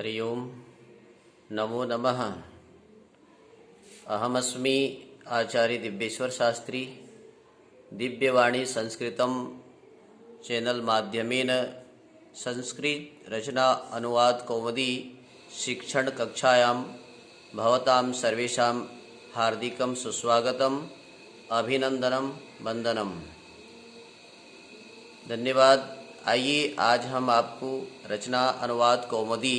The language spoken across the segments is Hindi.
हरि ओम नमो नमः। अहमस्मि आचार्य दिव्येश्वर शास्त्री। दिव्यवाणी संस्कृतम चैनल माध्यमेन संस्कृत रचना अनुवाद कौमुदी शिक्षण कक्षायां भवतां सर्वेषां हार्दिकं सुस्वागतम्, अभिनंदनम, वंदनम। धन्यवाद। आइए आज हम आपको रचना अनुवाद कौमुदी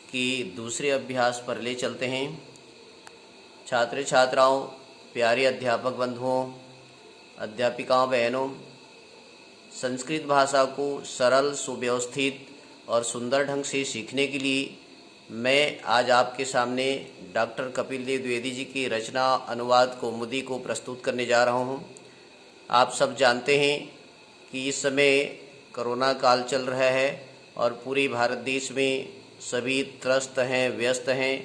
की दूसरे अभ्यास पर ले चलते हैं। छात्र छात्राओं, प्यारे अध्यापक बंधुओं, अध्यापिकाओं, बहनों, संस्कृत भाषा को सरल, सुव्यवस्थित और सुंदर ढंग से सीखने के लिए मैं आज आपके सामने डॉक्टर कपिल देव द्विवेदी जी की रचना अनुवाद कौमुदी को प्रस्तुत करने जा रहा हूँ। आप सब जानते हैं कि इस समय कोरोना काल चल रहा है और पूरे भारत देश में सभी त्रस्त हैं, व्यस्त हैं।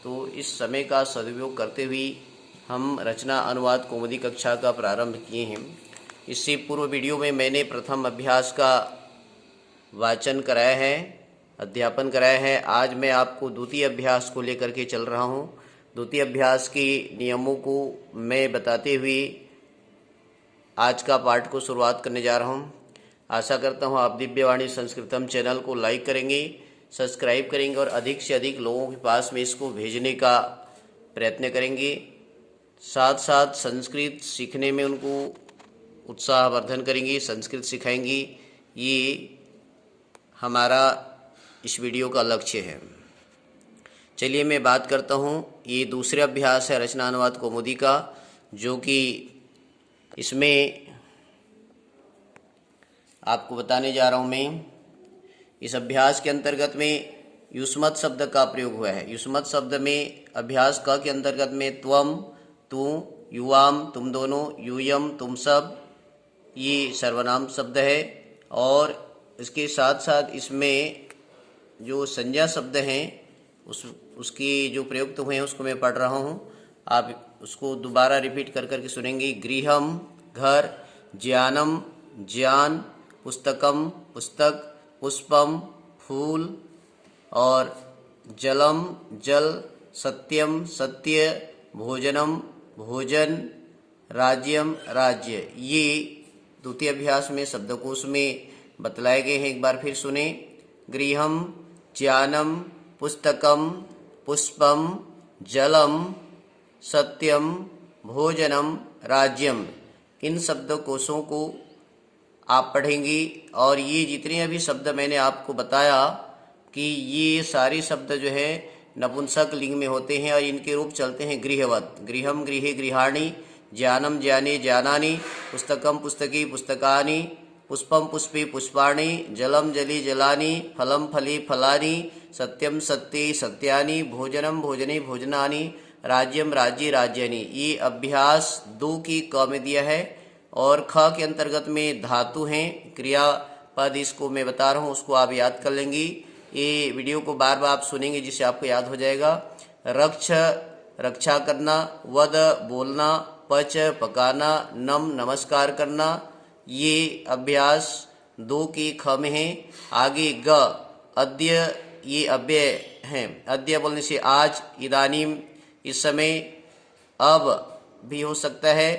तो इस समय का सदुपयोग करते हुए हम रचना अनुवाद कौमुदी कक्षा का प्रारंभ किए हैं। इससे पूर्व वीडियो में मैंने प्रथम अभ्यास का वाचन कराया है, अध्यापन कराया है। आज मैं आपको द्वितीय अभ्यास को लेकर के चल रहा हूँ। द्वितीय अभ्यास के नियमों को मैं बताते हुए आज का पाठ को शुरुआत करने जा रहा हूँ। आशा करता हूँ आप दिव्यवाणी संस्कृतम चैनल को लाइक करेंगे, सब्सक्राइब करेंगे और अधिक से अधिक लोगों के पास में इसको भेजने का प्रयत्न करेंगे। साथ साथ संस्कृत सीखने में उनको उत्साहवर्धन करेंगे, संस्कृत सिखाएंगे। ये हमारा इस वीडियो का लक्ष्य है। चलिए मैं बात करता हूँ। ये दूसरा अभ्यास है रचना अनुवाद कौमुदी का, जो कि इसमें आपको बताने जा रहा हूँ मैं। इस अभ्यास के अंतर्गत में युष्मत् शब्द का प्रयोग हुआ है। युष्मत् शब्द में अभ्यास क के अंतर्गत में त्वम, तू, युवाम, तुम दोनों, यूयम, तुम सब, ये सर्वनाम शब्द है। और इसके साथ साथ इसमें जो संज्ञा शब्द हैं उसकी जो प्रयुक्त हुए हैं उसको मैं पढ़ रहा हूँ। आप उसको दोबारा रिपीट कर करके सुनेंगे। गृहम, घर, ज्ञानम, ज्ञान, पुस्तकम, पुस्तक, पुष्पम, फूल, और जलम, जल, सत्यम, सत्य, भोजनम, भोजन, राज्यम, राज्य। ये द्वितीय अभ्यास में शब्दकोश में बतलाए गए हैं। एक बार फिर सुने। गृहम, ज्ञानम, पुस्तकम, पुष्पम, जलम, सत्यम, भोजनम, राज्यम। इन शब्दकोशों को आप पढ़ेंगी और ये जितने अभी शब्द मैंने आपको बताया कि ये सारे शब्द जो है नपुंसक लिंग में होते हैं और इनके रूप चलते हैं गृहवत। गृहम, गृहे, गृहाणि, ज्ञानम, ज्ञाने, ज्ञानानि, पुस्तकम, पुस्तकी, पुस्तकानि, पुष्पम, पुष्पे, पुष्पाणि, जलम, जले, जलानि, फलम, फले, फलानि, सत्यम, सत्ये, सत्यानि, भोजनम, भोजने, भोजनानि, राज्यम, राज्ये, राज्यानि। ये अभ्यास 2 की क में दिया है। और ख के अंतर्गत में धातु हैं, क्रियापद इसको मैं बता रहा हूँ, उसको आप याद कर लेंगी। ये वीडियो को बार बार आप सुनेंगे जिससे आपको याद हो जाएगा। रक्ष, रक्षा करना, वद, बोलना, पच, पकाना, नम, नमस्कार करना। ये अभ्यास 2 की ख में है। आगे ग, अद्य, ये अव्यय हैं। अद्य बोलने से आज, इदानीम, इस समय, अब भी हो सकता है,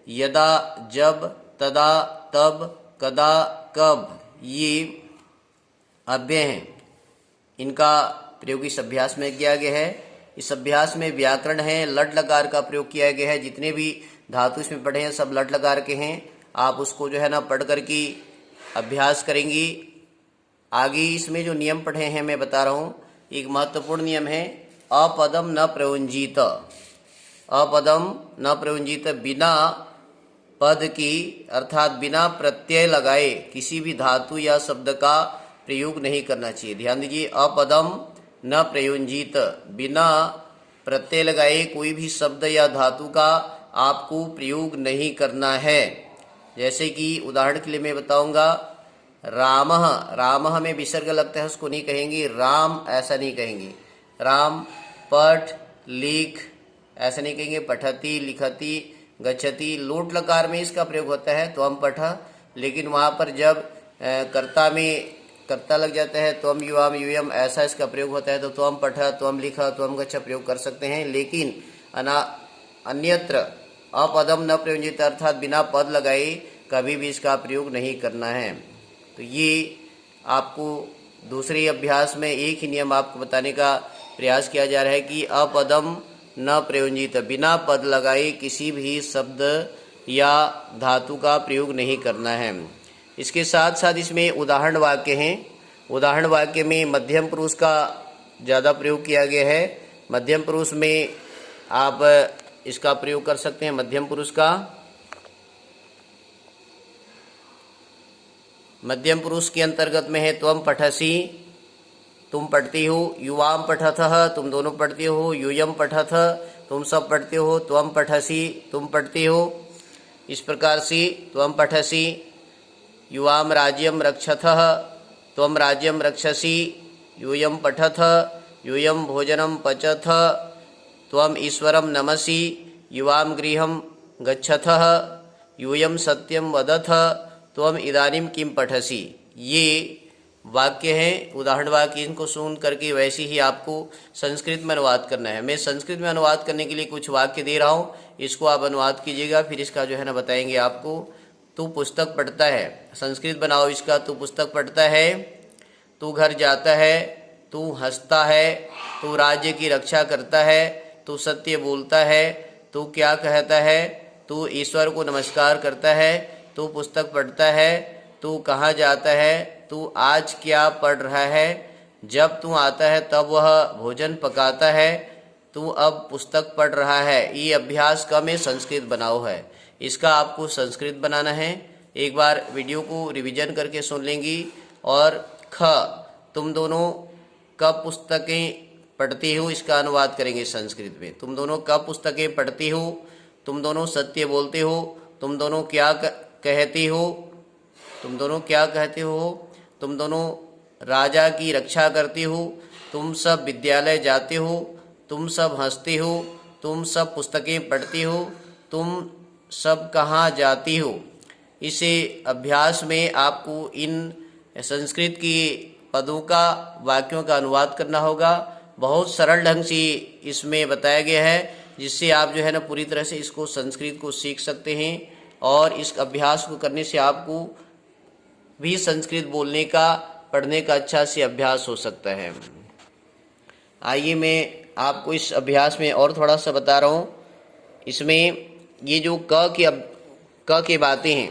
यदा, जब, तदा, तब, कदा, कब, ये अव्यय हैं। इनका प्रयोग इस अभ्यास में किया गया है। इस अभ्यास में व्याकरण है, लट लकार का प्रयोग किया गया है। जितने भी धातु इसमें पढ़े हैं सब लट लकार के हैं। आप उसको जो है ना पढ़ कर के अभ्यास करेंगी। आगे इसमें जो नियम पढ़े हैं मैं बता रहा हूँ। एक महत्वपूर्ण नियम है, अपदम न प्रयुंजीत। अपदम न प्रयुंजीत, बिना पद की अर्थात बिना प्रत्यय लगाए किसी भी धातु या शब्द का प्रयोग नहीं करना चाहिए। ध्यान दीजिए, अपदम न प्रयुंजीत, बिना प्रत्यय लगाए कोई भी शब्द या धातु का आपको प्रयोग नहीं करना है। जैसे कि उदाहरण के लिए मैं बताऊंगा, रामः, रामः में विसर्ग लगता है उसको नहीं कहेंगे राम, ऐसा नहीं कहेंगे। राम, पठ, लिख, ऐसा नहीं कहेंगे। पठती, लिखती, गच्छति, लोट लकार में इसका प्रयोग होता है तो हम पठ। लेकिन वहाँ पर जब कर्ता में कर्ता लग जाता है, त्वम युवाम यूयम ऐसा इसका प्रयोग होता है तो त्वम पठ, त्वम लिख, त्वम गच्छ प्रयोग कर सकते हैं। लेकिन अन्यत्र अपदम न प्रयोजित अर्थात बिना पद लगाए कभी भी इसका प्रयोग नहीं करना है। तो ये आपको दूसरे अभ्यास में एक ही नियम आपको बताने का प्रयास किया जा रहा है कि अपदम न प्रयोजित, बिना पद लगाए किसी भी शब्द या धातु का प्रयोग नहीं करना है। इसके साथ साथ इसमें उदाहरण वाक्य हैं। उदाहरण वाक्य में मध्यम पुरुष का ज़्यादा प्रयोग किया गया है। मध्यम पुरुष में आप इसका प्रयोग कर सकते हैं। मध्यम पुरुष का, मध्यम पुरुष के अंतर्गत में है त्वम पठसी, तुम पढ़ती हो, युवाम पठतः, तुम दोनों पढ़ते हो, यूयम पठथ, तुम सब पढ़ते हो, त्वम पठसी, तुम पढ़ती हो। इस प्रकार से त्वम पठसी, युवाम राज्यम रक्षथः, त्वम राज्यम रक्षसि, यूयम पठथ, यूयम भोजनम पचथ, त्वम ईश्वरम नमसि, युवाम गृहम गच्छथः, यूयम सत्यम वदथ, त्वम इदानीम किम पठसि। ये वाक्य हैं, उदाहरण वाक्य। इनको सुन करके वैसे ही आपको संस्कृत में अनुवाद करना है। मैं संस्कृत में अनुवाद करने के लिए कुछ वाक्य दे रहा हूँ, इसको आप अनुवाद कीजिएगा, फिर इसका जो है ना बताएंगे आपको। तू पुस्तक पढ़ता है, संस्कृत बनाओ इसका। तू पुस्तक पढ़ता है, तू घर जाता है, तू हंसता है, तू राज्य की रक्षा करता है, तू सत्य बोलता है, तू क्या कहता है, तू ईश्वर को नमस्कार करता है, तू पुस्तक पढ़ता है, तू कहाँ जाता है, तू आज क्या पढ़ रहा है, जब तू आता है तब वह भोजन पकाता है, तू अब पुस्तक पढ़ रहा है। ये अभ्यास का में संस्कृत बनाओ है, इसका आपको संस्कृत बनाना है। एक बार वीडियो को रिवीजन करके सुन लेंगी। और ख, तुम दोनों कब पुस्तकें पढ़ती हो, इसका अनुवाद करेंगे संस्कृत में। तुम दोनों कब पुस्तकें पढ़ती हो, तुम दोनों सत्य बोलते हो, तुम दोनों क्या कहती हो, तुम दोनों क्या कहते हो, तुम दोनों राजा की रक्षा करती हो, तुम सब विद्यालय जाते हो, तुम सब हंसते हो, तुम सब पुस्तकें पढ़ती हो, तुम सब कहाँ जाती हो। इसे अभ्यास में आपको इन संस्कृत की पदों का, वाक्यों का अनुवाद करना होगा। बहुत सरल ढंग से इसमें बताया गया है, जिससे आप जो है ना पूरी तरह से इसको संस्कृत को सीख सकते हैं। और इस अभ्यास को करने से आपको भी संस्कृत बोलने का, पढ़ने का अच्छा से अभ्यास हो सकता है। आइए मैं आपको इस अभ्यास में और थोड़ा सा बता रहा हूँ। इसमें ये जो क की बातें हैं,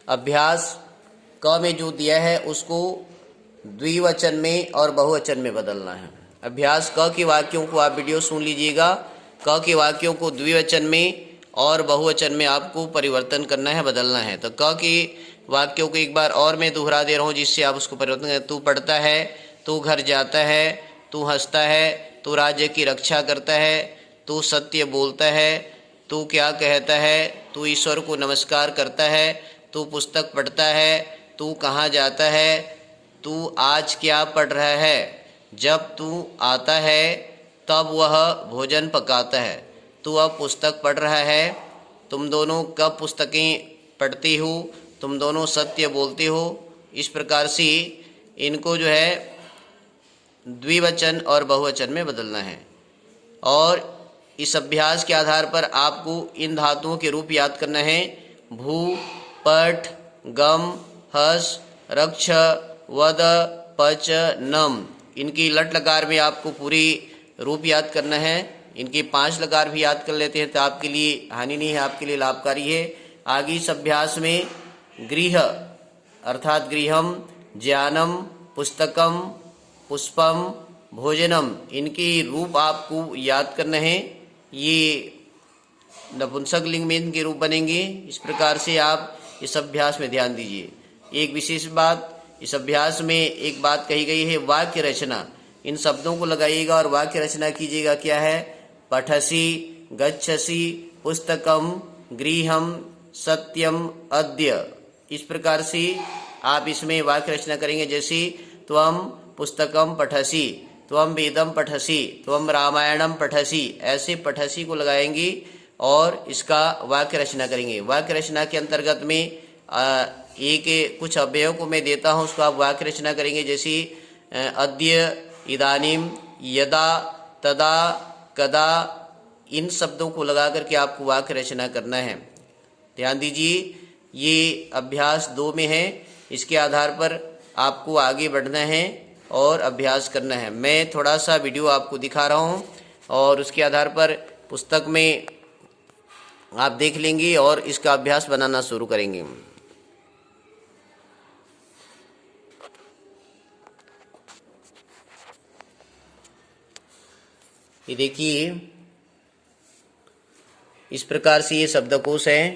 अभ्यास क में जो दिया है उसको द्विवचन में और बहुवचन में बदलना है। अभ्यास क के वाक्यों को आप वीडियो सुन लीजिएगा। क के वाक्यों को द्विवचन में और बहुवचन में आपको परिवर्तन करना है, बदलना है। तो क के वाक्यों को एक बार और मैं दोहरा दे रहा हूँ, जिससे आप उसको परिवर्तन करें। तू पढ़ता है, तू घर जाता है, तू हंसता है, तू राज्य की रक्षा करता है, तू सत्य बोलता है, तू क्या कहता है, तू ईश्वर को नमस्कार करता है, तू पुस्तक पढ़ता है, तू कहाँ जाता है, तू आज क्या पढ़ रहा है, जब तू आता है तब वह भोजन पकाता है, तू अब पुस्तक पढ़ रहा है, तुम दोनों कब पुस्तकें पढ़ती हो, तुम दोनों सत्य बोलते हो। इस प्रकार से इनको जो है द्विवचन और बहुवचन में बदलना है। और इस अभ्यास के आधार पर आपको इन धातुओं के रूप याद करना है। भू, पठ, गम, हस, रक्ष, वद, पच, नम। इनकी लट लकार में आपको पूरी रूप याद करना है। इनकी 5 लकार भी याद कर लेते हैं तो आपके लिए हानि नहीं है, आपके लिए लाभकारी है। आगे इस अभ्यास में गृह अर्थात गृहम, ज्ञानम, पुस्तकम, पुष्पम, भोजनम, इनकी रूप आपको याद करना है। ये नपुंसक लिंग में इनके रूप बनेंगे। इस प्रकार से आप इस अभ्यास में ध्यान दीजिए। एक विशेष बात, इस अभ्यास में एक बात कही गई है, वाक्य रचना। इन शब्दों को लगाइएगा और वाक्य रचना कीजिएगा। क्या है? पठसी, गच्छसी, पुस्तकम, गृहम, सत्यम, अद्य। इस प्रकार से आप इसमें वाक्य रचना करेंगे। जैसे त्वम पुस्तकम पठसी, त्वम वेदम पठसी, त्वम रामायणम पठसी। ऐसे पठसी को लगाएंगे और इसका वाक्य रचना करेंगे। वाक्य रचना के अंतर्गत में एक कुछ अव्ययों को मैं देता हूँ, उसको आप वाक्य रचना करेंगे। जैसे अद्य, इदानीम, यदा, तदा, कदा, इन शब्दों को लगा करके आपको वाक्य रचना करना है। ध्यान दीजिए, ये अभ्यास 2 में है। इसके आधार पर आपको आगे बढ़ना है और अभ्यास करना है। मैं थोड़ा सा वीडियो आपको दिखा रहा हूँ और उसके आधार पर पुस्तक में आप देख लेंगे और इसका अभ्यास बनाना शुरू करेंगे। ये देखिए, इस प्रकार से ये शब्दकोश है।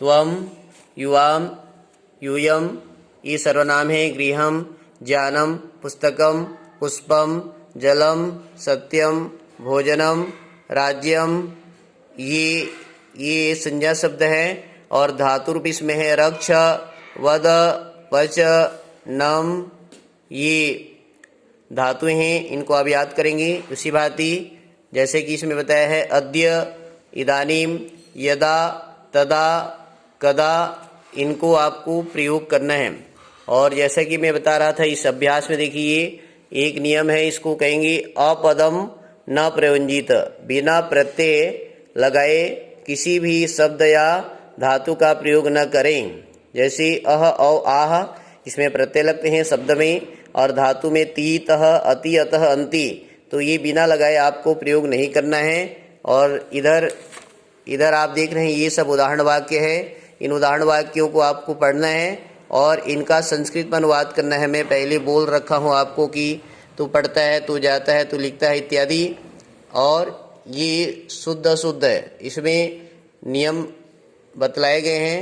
त्वम, युवाम, यूयम, ये सर्वनाम है। गृहम, ज्ञानम, पुस्तकम, पुष्पम, जलम, सत्यम, भोजनम, राज्यम, ये संज्ञा शब्द है। और धातु रूप इसमें है रक्ष, वद, वच, नम, ये धातु हैं। इनको आप याद करेंगे उसी भांति जैसे कि इसमें बताया है अद्य, इदानीम, यदा, तदा, कदा, इनको आपको प्रयोग करना है। और जैसा कि मैं बता रहा था, इस अभ्यास में देखिए एक नियम है, इसको कहेंगे अपदम न प्रयोजित। बिना प्रत्यय लगाए किसी भी शब्द या धातु का प्रयोग न करें। जैसे अह, औ, आह, इसमें प्रत्यय लगते हैं शब्द में, और धातु में ती, तह, अति, अतः, अंति, तो ये बिना लगाए आपको प्रयोग नहीं करना है। और इधर आप देख रहे हैं ये सब उदाहरण वाक्य है। इन उदाहरण वाक्यों को आपको पढ़ना है और इनका संस्कृत में अनुवाद करना है। मैं पहले बोल रखा हूँ आपको कि तू पढ़ता है, तू जाता है, तू लिखता है इत्यादि। और ये शुद्ध शुद्ध है, इसमें नियम बतलाए गए हैं।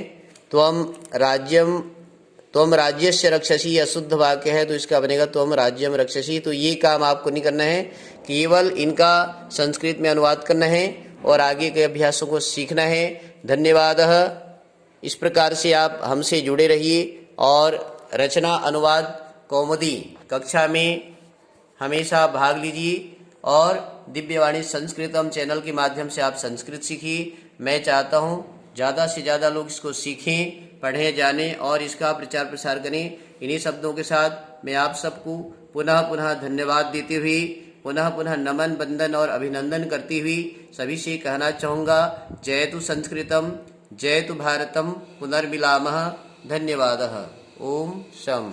त्वम राज्यस्य रक्षसी अशुद्ध वाक्य है, तो इसका बनेगा त्वम राज्यम रक्षसी। तो ये काम आपको नहीं करना है, केवल इनका संस्कृत में अनुवाद करना है और आगे के अभ्यासों को सीखना है। धन्यवाद। इस प्रकार से आप हमसे जुड़े रहिए और रचना अनुवाद कौमुदी कक्षा में हमेशा भाग लीजिए और दिव्यवाणी संस्कृतम चैनल के माध्यम से आप संस्कृत सीखिए। मैं चाहता हूँ ज़्यादा से ज़्यादा लोग इसको सीखें, पढ़ें, जानें और इसका प्रचार प्रसार करें। इन्हीं शब्दों के साथ मैं आप सबको पुनः पुनः धन्यवाद देते हुए, पुनः पुनः नमन, वंदन और अभिनंदन करती हुई सभी से कहना चाहूँगा, जयतु संस्कृतम, जयतु भारतम, पुनर्मिलामः। धन्यवादः। ओम शम।